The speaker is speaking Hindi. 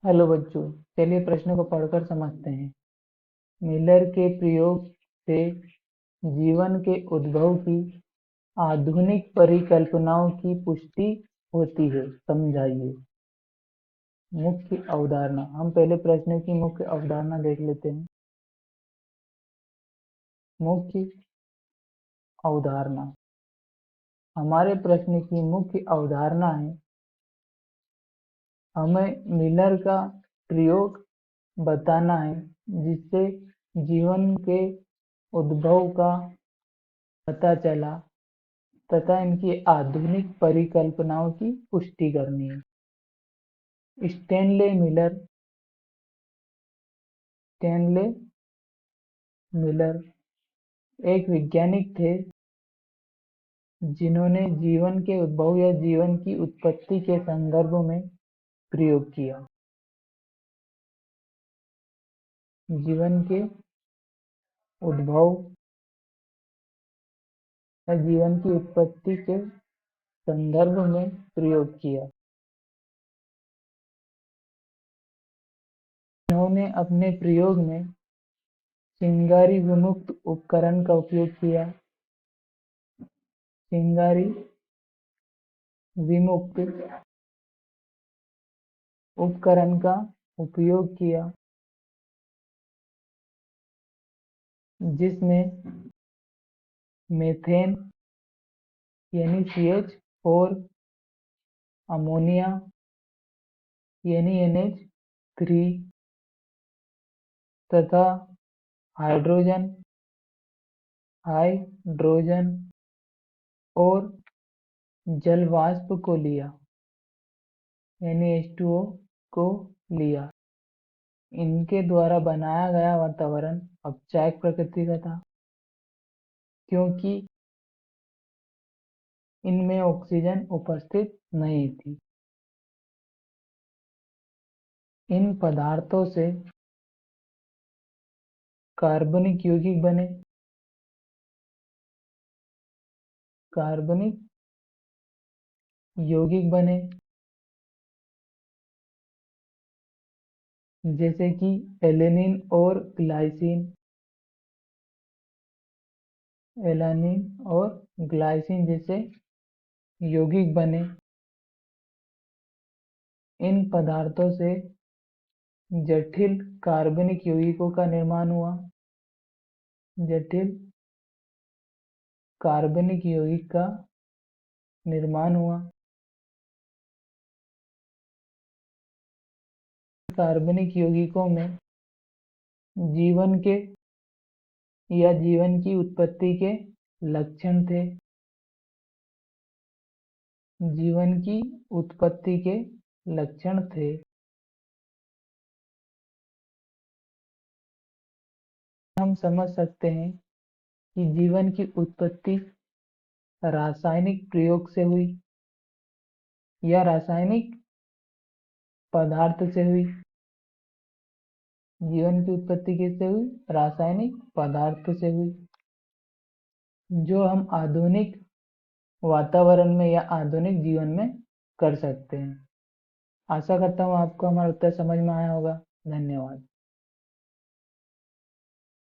हेलो बच्चों, चलिए प्रश्न को पढ़कर समझते हैं। मिलर के प्रयोग से जीवन के उद्भव की आधुनिक परिकल्पनाओं की पुष्टि होती है, समझाइए। मुख्य अवधारणा। हम पहले प्रश्न की मुख्य अवधारणा देख लेते हैं। मुख्य अवधारणा। हमारे प्रश्न की मुख्य अवधारणा है, हमें मिलर का प्रयोग बताना है जिससे जीवन के उद्भव का पता चला तथा इनकी आधुनिक परिकल्पनाओं की पुष्टि करनी है। स्टैनले मिलर एक वैज्ञानिक थे जिन्होंने जीवन के उद्भव या जीवन की उत्पत्ति के संदर्भ में प्रयोग किया। जीवन के उद्भव या जीवन की उत्पत्ति के संदर्भ में प्रयोग किया। उन्होंने अपने प्रयोग में चिंगारी विमुक्त उपकरण का उपयोग किया। चिंगारी विमुक्त उपकरण का उपयोग किया जिसमें मीथेन यानी CH4, अमोनिया यानी NH3 तथा हाइड्रोजन और जल वाष्प को लिया यानी H2O को लिया। इनके द्वारा बनाया गया वातावरण अपचायक प्रकृति का था क्योंकि इनमें ऑक्सीजन उपस्थित नहीं थी। इन पदार्थों से कार्बनिक यौगिक बने। कार्बनिक यौगिक बने जैसे कि एलेनिन और ग्लाइसिन। एलानिन और ग्लाइसिन जैसे यौगिक बने। इन पदार्थों से जटिल कार्बनिक यौगिकों का निर्माण हुआ। जटिल कार्बनिक यौगिक का निर्माण हुआ। कार्बनिक यौगिकों में जीवन के या जीवन की उत्पत्ति के लक्षण थे। जीवन की उत्पत्ति के लक्षण थे। हम समझ सकते हैं कि जीवन की उत्पत्ति रासायनिक प्रयोग से हुई या रासायनिक पदार्थ से हुई। जीवन की उत्पत्ति किससे हुई? रासायनिक पदार्थ से हुई, जो हम आधुनिक वातावरण में या आधुनिक जीवन में कर सकते हैं। आशा करता हूँ आपको हमारा उत्तर समझ में आया होगा। धन्यवाद।